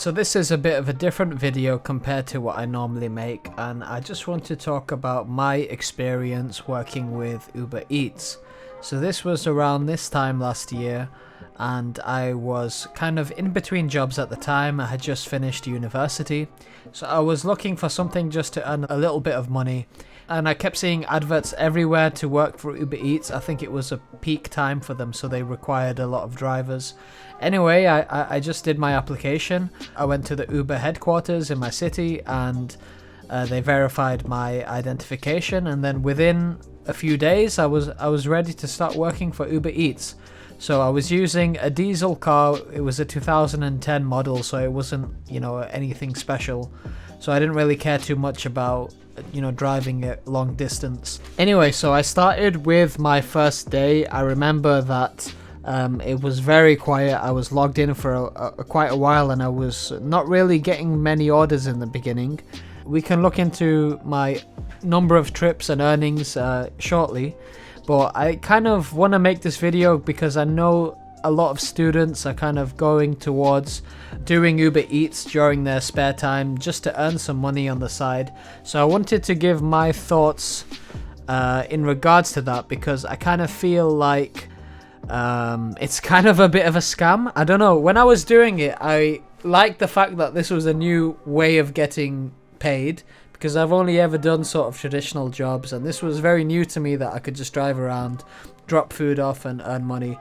So this is a bit of a different video compared to what I normally make, and I just want to talk about my experience working with Uber Eats. So this was around this time last year, and I was kind of in between jobs at the time. I had just finished university, so I was looking for something just to earn a little bit of money, and I kept seeing adverts everywhere to work for Uber Eats. I think it was a peak time for them, so they required a lot of drivers. Anyway, I just did my application. I went to the Uber headquarters in my city, and they verified my identification, and then within a few days I was ready to start working for Uber Eats. So I was using a diesel car. It was a 2010 model, so it wasn't, anything special. So I didn't really care too much about, driving it long distance. Anyway, so I started with my first day. I remember that it was very quiet. I was logged in for quite a while, and I was not really getting many orders in the beginning. We can look into my number of trips and earnings shortly, but I kind of want to make this video because I know a lot of students are kind of going towards doing Uber Eats during their spare time just to earn some money on the side. So I wanted to give my thoughts in regards to that, because I kind of feel like it's kind of a bit of a scam. I don't know, when I was doing it, I liked the fact that this was a new way of getting paid, because I've only ever done sort of traditional jobs, and this was very new to me that I could just drive around, drop food off and earn money.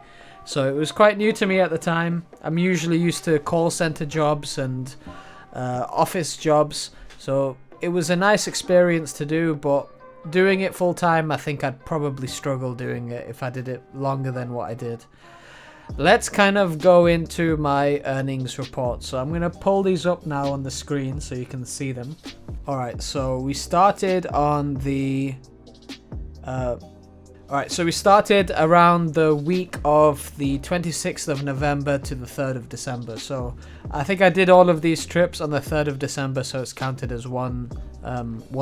So it was quite new to me at the time. I'm usually used to call center jobs and office jobs, so it was a nice experience to do, but doing it full time, I think I'd probably struggle doing it if I did it longer than what I did. Let's kind of go into my earnings report. So I'm going to pull these up now on the screen so you can see them. Alright, so we started on the so we started around the week of the 26th of November to the 3rd of December. So I think I did all of these trips on the 3rd of December, so it's counted as one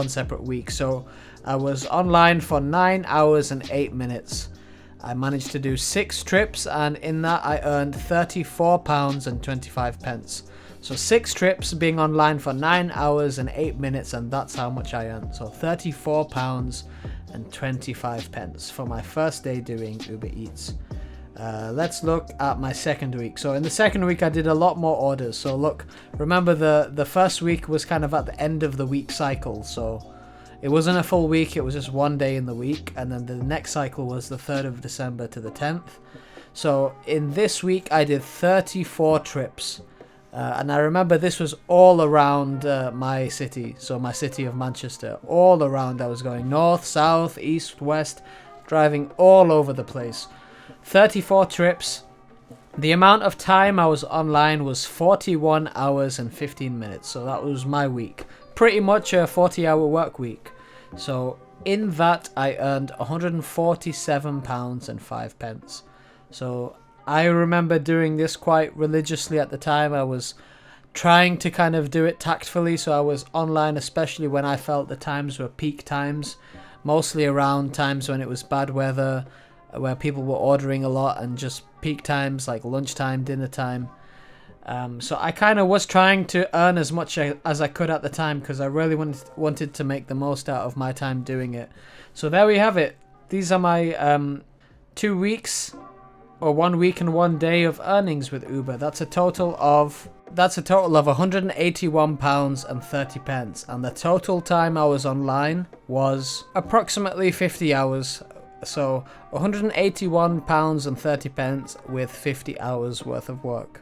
separate week. So I was online for 9 hours and 8 minutes. I managed to do 6 trips, and in that I earned £34.25. So 6 trips, being online for 9 hours and 8 minutes, and that's how much I earned. So £34.25 for my first day doing Uber Eats. Let's look at my second week. So in the second week I did a lot more orders. So look, remember the first week was kind of at the end of the week cycle, so it wasn't a full week, it was just one day in the week, and then the next cycle was the 3rd of December to the 10th. So in this week I did 34 trips, and I remember this was all around my city, so my city of Manchester. All around, I was going north, south, east, west, driving all over the place. 34 trips. The amount of time I was online was 41 hours and 15 minutes, so that was my week. Pretty much a 40-hour work week. So in that I earned £147.05. So I remember doing this quite religiously at the time. I was trying to kind of do it tactfully, so I was online especially when I felt the times were peak times, mostly around times when it was bad weather, where people were ordering a lot, and just peak times like lunchtime, dinner time. So I kind of was trying to earn as much as I could at the time, because I really wanted to make the most out of my time doing it. So there we have it. These are my 2 weeks, or 1 week and 1 day of earnings with Uber. That's a total of £181.30, and the total time I was online was approximately 50 hours. So £181.30 with 50 hours worth of work.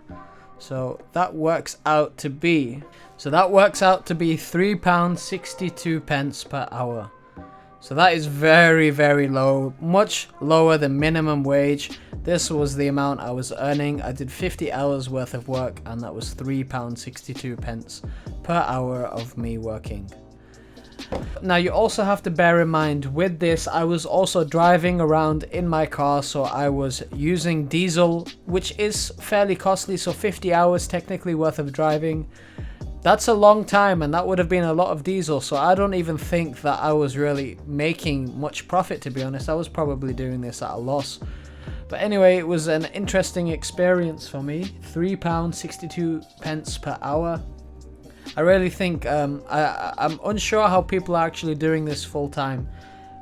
So that works out to be £3.62 per hour. So that is very, very low, much lower than minimum wage. This was the amount I was earning. I did 50 hours worth of work, and that was £3.62 per hour of me working. Now you also have to bear in mind with this, I was also driving around in my car, so I was using diesel, which is fairly costly. So 50 hours technically worth of driving, that's a long time, and that would have been a lot of diesel. So I don't even think that I was really making much profit, to be honest. I was probably doing this at a loss. But anyway, it was an interesting experience for me. £3.62 per hour. I really think I'm unsure how people are actually doing this full time,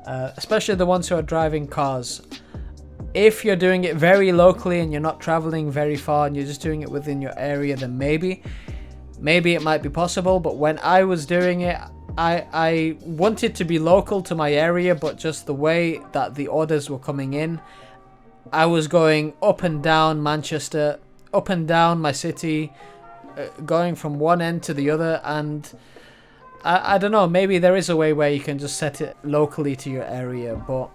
especially the ones who are driving cars. If you're doing it very locally and you're not traveling very far and you're just doing it within your area, then maybe it might be possible. But when I was doing it, I wanted to be local to my area, but just the way that the orders were coming in, I was going up and down Manchester, up and down my city, going from one end to the other, and I don't know, maybe there is a way where you can just set it locally to your area, but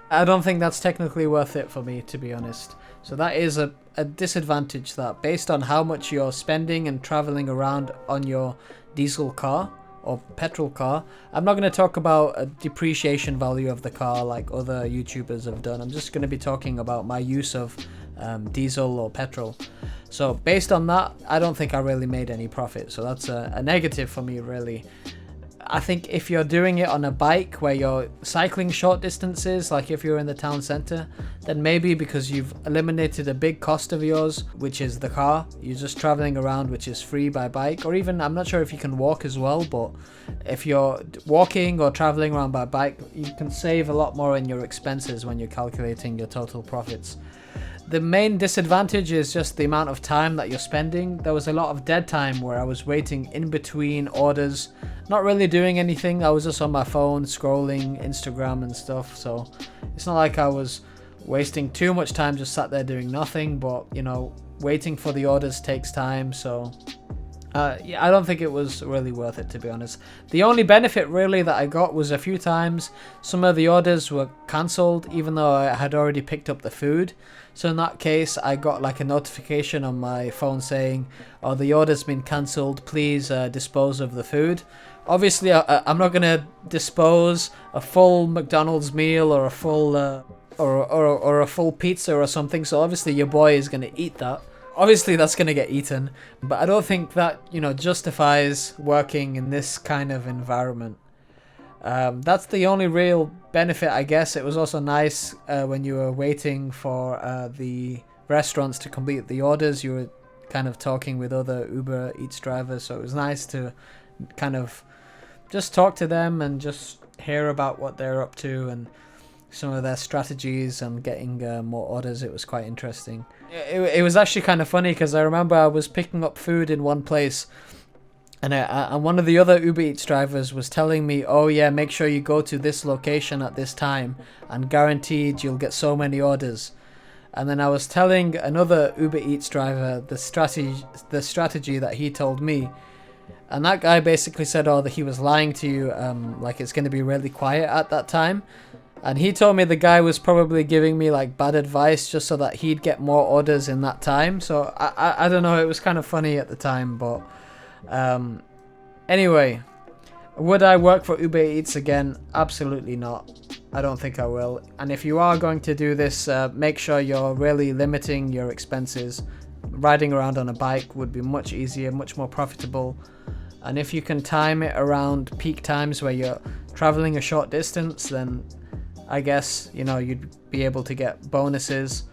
I don't think that's technically worth it for me, to be honest. So that is a disadvantage, that based on how much you're spending and traveling around on your diesel car or petrol car. I'm not going to talk about a depreciation value of the car like other YouTubers have done. I'm just going to be talking about my use of diesel or petrol. So based on that, I don't think I really made any profit. So that's a negative for me, really. I think if you're doing it on a bike where you're cycling short distances, like if you're in the town center, then maybe because you've eliminated a big cost of yours, which is the car, you're just traveling around, which is free by bike, or even, I'm not sure if you can walk as well, but if you're walking or traveling around by bike, you can save a lot more in your expenses when you're calculating your total profits. The main disadvantage is just the amount of time that you're spending. There was a lot of dead time where I was waiting in between orders, not really doing anything. I was just on my phone scrolling Instagram and stuff. So it's not like I was wasting too much time just sat there doing nothing, but you know, waiting for the orders takes time. So yeah, I don't think it was really worth it, to be honest. The only benefit really that I got was a few times some of the orders were cancelled even though I had already picked up the food. So in that case, I got like a notification on my phone saying, oh, the order's been cancelled, please dispose of the food. Obviously, I'm not going to dispose a full McDonald's meal or a full or a full pizza or something, so obviously your boy is going to eat that. Obviously that's going to get eaten, but I don't think that, you know, justifies working in this kind of environment. That's the only real benefit, I guess. It was also nice when you were waiting for the restaurants to complete the orders. You were kind of talking with other Uber Eats drivers, so it was nice to kind of just talk to them and just hear about what they're up to and some of their strategies and getting more orders. It was quite interesting. It was actually kind of funny because I remember I was picking up food in one place, and one of the other Uber Eats drivers was telling me, oh yeah, make sure you go to this location at this time and guaranteed you'll get so many orders. And then I was telling another Uber Eats driver the strategy that he told me, and that guy basically said, oh, that he was lying to you, like it's going to be really quiet at that time. And he told me the guy was probably giving me like bad advice just so that he'd get more orders in that time. So I don't know, it was kind of funny at the time, but anyway, would I work for Uber Eats again? Absolutely not. I don't think I will. And if you are going to do this, make sure you're really limiting your expenses. Riding around on a bike would be much easier, much more profitable. And if you can time it around peak times where you're traveling a short distance, then I guess, you know, you'd be able to get bonuses.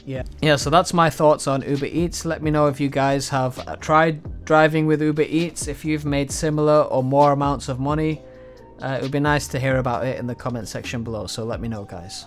Yeah, so that's my thoughts on Uber Eats. Let me know if you guys have tried driving with Uber Eats, if you've made similar or more amounts of money. It would be nice to hear about it in the comment section below, so let me know, guys.